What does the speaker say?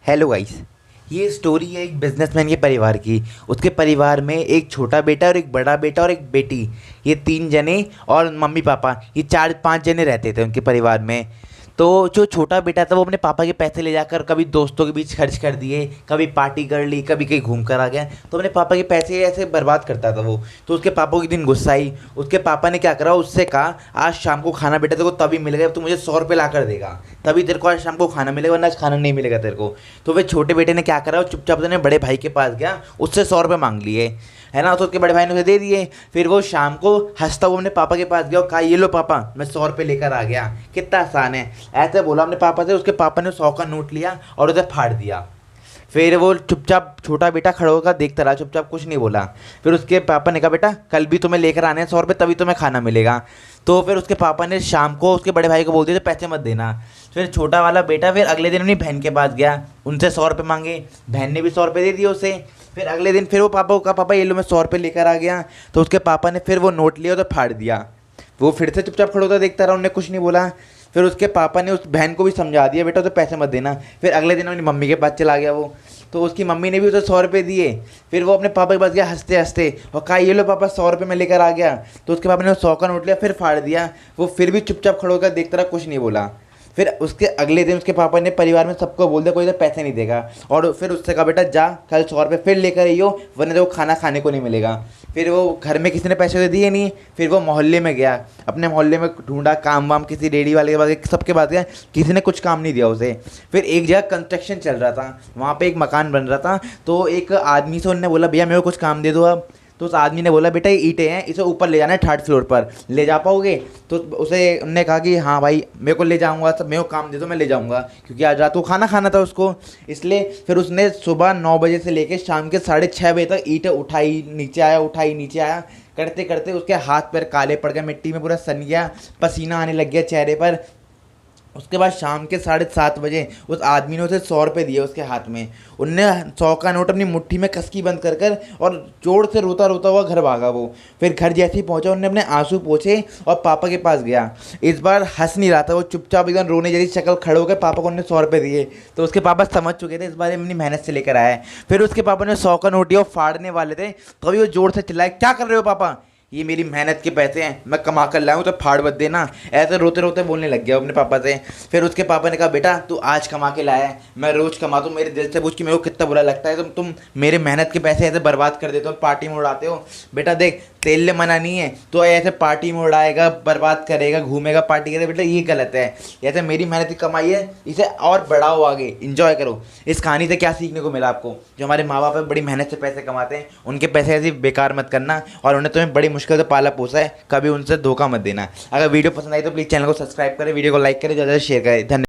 Hello guys. ये story है एक बिजनेसमैन के परिवार की। उसके परिवार में एक छोटा बेटा और एक बड़ा बेटा और एक बेटी, ये तीन जने और मम्मी पापा, ये चार पांच जने रहते थे उनके परिवार में। तो जो छोटा बेटा था वो अपने पापा के पैसे ले जाकर कभी दोस्तों के बीच खर्च कर दिए, कभी पार्टी कर ली, कभी कहीं घूम कर आ गया। तो अपने पापा के पैसे ऐसे बर्बाद करता था वो। तो उसके पापा को एक दिन गुस्सा आई। उसके पापा ने क्या करा, उससे कहा आज शाम को खाना बेटा तेरे को तभी मिलेगा, तू मुझे 100 रुपये ला कर देगा, तभी तेरे को आज शाम को खाना मिलेगा, वरना आज खाना नहीं मिलेगा तेरे को। तो फिर छोटे बेटे ने क्या करा, वो चुपचाप अपने बड़े भाई के पास गया, उससे 100 रुपये मांग लिए, है ना। तो उसके बड़े भाई ने उसे दे दिए। फिर वो शाम को हंसता हुआ अपने पापा के पास गया और कहा ये लो पापा, मैं 100 रुपये लेकर आ गया, कितना आसान है, ऐसे बोला अपने पापा से। उसके पापा ने 100 का नोट लिया और उसे फाड़ दिया। फिर वो चुपचाप छोटा बेटा खड़ा होकर देखता रहा, चुपचाप कुछ नहीं बोला। फिर उसके पापा ने कहा बेटा कल भी तुम्हें लेकर आने हैं 100 रुपये, तभी तुम्हें खाना मिलेगा। तो फिर उसके पापा ने शाम को उसके बड़े भाई को बोल दिया तो पैसे मत देना। फिर छोटा वाला बेटा फिर अगले दिन अपनी बहन के पास गया, उनसे 100 रुपये मांगे, बहन ने भी 100 रुपये दे दिए उसे। फिर अगले दिन फिर वो पापा को कहा पापा ये लो मैं 100 रुपये लेकर आ गया। तो उसके पापा ने फिर वो नोट लिया तो फाड़ दिया। वो फिर से चुपचाप खड़ा होता देखता रहा, उन्होंने कुछ नहीं बोला। फिर उसके पापा ने उस बहन को भी समझा दिया बेटा तो पैसे मत देना। फिर अगले दिन अपनी मम्मी के पास चला गया वो। तो उसकी मम्मी ने भी उसे 100 रुपये दिए। फिर वो अपने पापा के पास गया हंसते हंसते और कहा ये लो पापा 100 रुपये मैं लेकर आ गया। तो उसके पापा ने 100 का नोट लिया, फिर फाड़ दिया। वो फिर भी चुपचाप खड़ा होकर देखता रहा, कुछ नहीं बोला। फिर उसके अगले दिन उसके पापा ने परिवार में सबको बोल दिया कोई तो पैसे नहीं देगा। और फिर उससे कहा बेटा जा कल 100 रुपये फिर लेकर आइयो, वरना तो खाना खाने को नहीं मिलेगा। फिर वो घर में किसी ने पैसे तो दिए नहीं। फिर वो मोहल्ले में गया, अपने मोहल्ले में ढूंढा काम वाम, किसी रेडी वाले के पास, सबके पास गया, किसी ने कुछ काम नहीं दिया उसे। फिर एक जगह कंस्ट्रक्शन चल रहा था, वहाँ पे एक मकान बन रहा था। तो एक आदमी से उन्होंने बोला भैया मेरे को कुछ काम दे दो अब। तो उस आदमी ने बोला बेटा ये ईंटें हैं, इसे ऊपर ले जाना है 3rd फ्लोर पर, ले जा पाओगे? तो उसे उन्होंने कहा कि हाँ भाई मेरे को ले जाऊँगा, सब मेरे को काम दे दो मैं ले जाऊँगा, क्योंकि आज रात को खाना खाना था उसको, इसलिए। फिर उसने सुबह 9 बजे से लेकर शाम के 6:30 बजे तक ईंटें उठाई नीचे आया, उठाई नीचे आया, करते करते उसके हाथ पैर काले पड़ गए, मिट्टी में पूरा सन गया, पसीना आने लग गया चेहरे पर। उसके बाद शाम के 7:30 बजे उस आदमी ने उसे 100 रुपये दिए उसके हाथ में। उनने 100 का नोट अपनी मुट्ठी में कसकी बंद कर कर और जोर से रोता रोता हुआ घर भागा वो। फिर घर जैसे ही पहुंचा उन्होंने अपने आंसू पोंछे और पापा के पास गया। इस बार हंस नहीं रहा था वो, चुपचाप एकदम रोने जैसी शक्ल खड़े होकर पापा को उन्होंने 100 रुपये दिए। तो उसके पापा समझ चुके थे इस बार अपनी मेहनत से लेकर आया है। फिर उसके पापा ने 100 का नोट दिया, वो फाड़ने वाले थे तभी वो जोर से चिल्लाए क्या कर रहे हो पापा, ये मेरी मेहनत के पैसे हैं, मैं कमा कर लाया हूँ तो फाड़ मत देना। ऐसे रोते रोते बोलने लग गया अपने पापा से। फिर उसके पापा ने कहा बेटा तू आज कमा के लाया है, मैं रोज़ कमाता हूँ, मेरे दिल से पूछ कि मेरे को कितना बुरा लगता है तुम मेरे मेहनत के पैसे ऐसे बर्बाद कर देते हो, पार्टी में उड़ाते हो। बेटा देख तेल ले मना नहीं है तो ऐसे पार्टी में उड़ाएगा, बर्बाद करेगा, घूमेगा, पार्टी करेगा, बेटा ये गलत है। ऐसे मेरी मेहनत की कमाई है, इसे और बढ़ाओ, आगे इंजॉय करो। इस कहानी से क्या सीखने को मिला आपको? जो हमारे माँ बाप बड़ी मेहनत से पैसे कमाते हैं उनके पैसे ऐसे बेकार मत करना, और उन्हें तुम्हें बड़ी मुश्किल से पाला पोसा है, कभी उनसे धोखा मत देना। अगर वीडियो पसंद आई तो प्लीज़ चैनल को सब्सक्राइब करें, वीडियो को लाइक करें, ज़्यादा से शेयर करें। धन्यवाद।